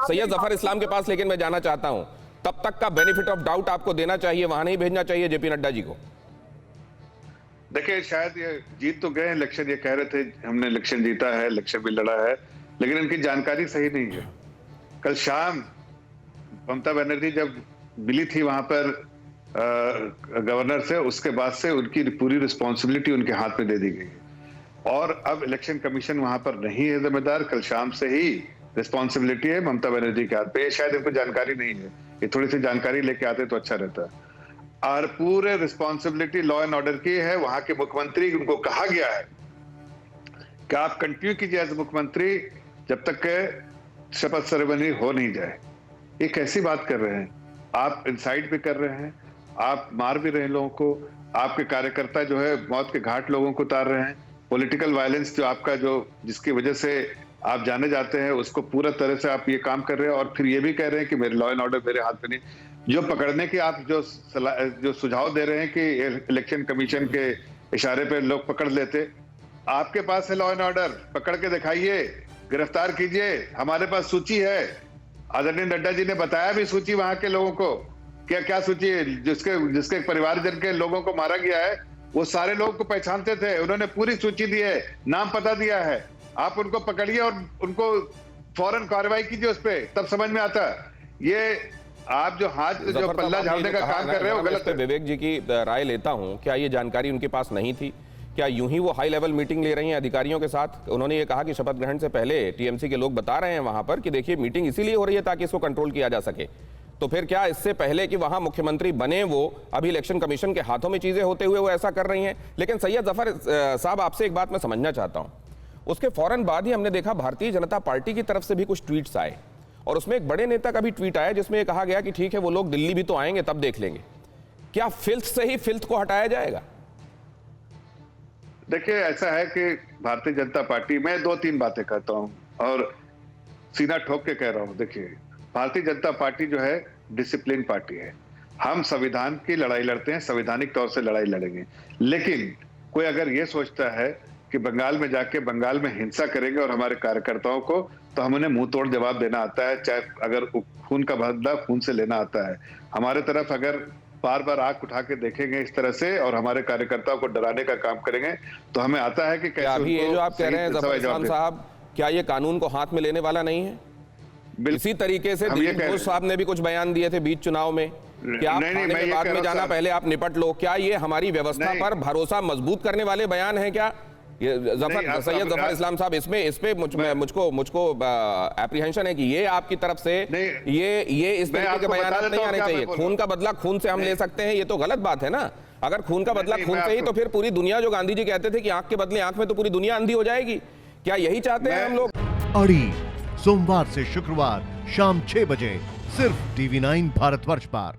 सैयद जफर इस्लाम के पास लेकिन मैं जाना चाहता हूं, तब तक का बेनिफिट ऑफ डाउट आपको देना चाहिए, वहां नहीं भेजना चाहिए जेपी नड्डा जी को। देखिए, शायद ये जीत तो गए इलेक्शन, ये कह रहे थे हमने इलेक्शन जीता है, इलेक्शन भी लड़ा है, लेकिन इनकी जानकारी सही नहीं है। कल शाम ममता बनर्जी जब मिली थी वहां पर गवर्नर से, उसके बाद से उनकी पूरी रिस्पॉन्सिबिलिटी उनके हाथ में दे दी गई है और अब इलेक्शन कमीशन वहां पर नहीं है जिम्मेदार। कल शाम से ही रिस्पॉन्सिबिलिटी है ममता बनर्जी के हाथ पे। शायद इनको जानकारी नहीं है, ये थोड़ी सी जानकारी लेके आते तो अच्छा रहता। और पूरे रिस्पॉन्सिबिलिटी लॉ एंड ऑर्डर की है। वहां के मुख्यमंत्री, उनको कहा गया है कि आप कंटिन्यू कीजिए एज मुख्यमंत्री जब तक के शपथ सेरेमनी हो नहीं जाए। ये कैसी बात कर रहे हैं आप? इनसाइड पे कर रहे हैं, आप मार भी रहे हैं लोगों को, आपके कार्यकर्ता जो है मौत के घाट लोगों को उतार रहे हैं। पॉलिटिकल वायलेंस जो आपका, जो जिसकी वजह से आप जाने जाते हैं, उसको पूरा तरह से आप ये काम कर रहे हैं और फिर ये भी कह रहे हैं कि मेरे लॉ एंड ऑर्डर मेरे हाथ में नहीं। जो पकड़ने की आप जो सुझाव दे रहे हैं कि इलेक्शन कमीशन के इशारे पे लोग पकड़ लेते, आपके पास है लॉ एंड ऑर्डर, पकड़ के दिखाइए, गिरफ्तार कीजिए। हमारे पास सूची है, आदरणीय नड्डा जी ने बताया भी सूची वहां के लोगों को। क्या क्या सूची है? जिसके परिवारजन के लोगों को मारा गया है, वो सारे लोगों को पहचानते थे, उन्होंने पूरी सूची दी है, नाम पता दिया है। आप उनको पकड़िए और उनको फौरन कार्रवाई कीजिए उस पर, तब समझ में आता। ये आप जो हाथ जो पल्ला झाड़ने का काम कर रहे हो गलत है। विवेक जी की राय लेता हूं, क्या ये जानकारी उनके पास नहीं थी? क्या यूं ही वो हाई लेवल मीटिंग ले रही हैं अधिकारियों के साथ? उन्होंने ये कहा कि शपथ ग्रहण से पहले टीएमसी के लोग बता रहे हैं वहां पर कि देखिए मीटिंग इसीलिए हो रही है ताकि इसको कंट्रोल किया जा सके। तो फिर क्या इससे पहले कि वहां मुख्यमंत्री बने वो अभी इलेक्शन कमीशन के हाथों में चीजें होते हुए वो ऐसा कर रही हैं? लेकिन सैयद जफर साहब, आपसे एक बात मैं समझना चाहता हूं। उसके फौरन बाद ही हमने देखा भारतीय जनता पार्टी की तरफ से भी कुछ ट्वीट्स आए और उसमें एक बड़े नेता का भी ट्वीट आया जिसमें यह कहा गया कि ठीक है वो लोग दिल्ली भी तो आएंगे, तब देख लेंगे। क्या फिल्थ से ही फिल्थ को हटाया जाएगा? देखिए, ऐसा है कि भारतीय जनता पार्टी, मैं दो तीन बातें कहता हूं और सीना ठोक के कह रहा हूं। देखिए, भारतीय जनता पार्टी जो है डिसिप्लिन पार्टी है। हम संविधान की लड़ाई लड़ते हैं, संवैधानिक तौर से लड़ाई लड़ेंगे। लेकिन कोई अगर ये सोचता है कि बंगाल में जाके बंगाल में हिंसा करेंगे और हमारे कार्यकर्ताओं को, तो हम उन्हें मुंह तोड़ जवाब देना आता है। चाहे अगर खून का बदला खून से लेना आता है। हमारे तरफ अगर बार बार आंख उठा के देखेंगे इस तरह से और हमारे कार्यकर्ताओं को डराने का काम करेंगे, तो हमें आता है कि कैसे अभी ये जो आप कह रहे हैं जफर इस्लाम साहब, क्या ये कानून को हाथ में लेने वाला नहीं है? इसी तरीके से दिलीप घोष साहब ने भी कुछ बयान दिए थे बीच चुनाव में कि आप थाने में बाद में जाना, पहले आप निपट लो। क्या ये हमारी व्यवस्था पर भरोसा मजबूत करने वाले बयान हैं क्या? सैयद जफर इस्लाम साहब, इस पे मुझको एप्रीहेंशन है कि ये आपकी तरफ से ये इस तरीके के बयान नहीं आने चाहिए। खून का बदला खून से हम ले सकते हैं, ये तो गलत बात है ना। अगर खून का बदला खून से ही, तो फिर पूरी दुनिया, जो गांधी जी कहते थे कि आंख के बदले आंख में, तो पूरी दुनिया अंधी हो जाएगी। क्या यही चाहते हैं हम लोग? अड़ी सोमवार से शुक्रवार शाम 6 बजे सिर्फ TV9 भारतवर्ष पर।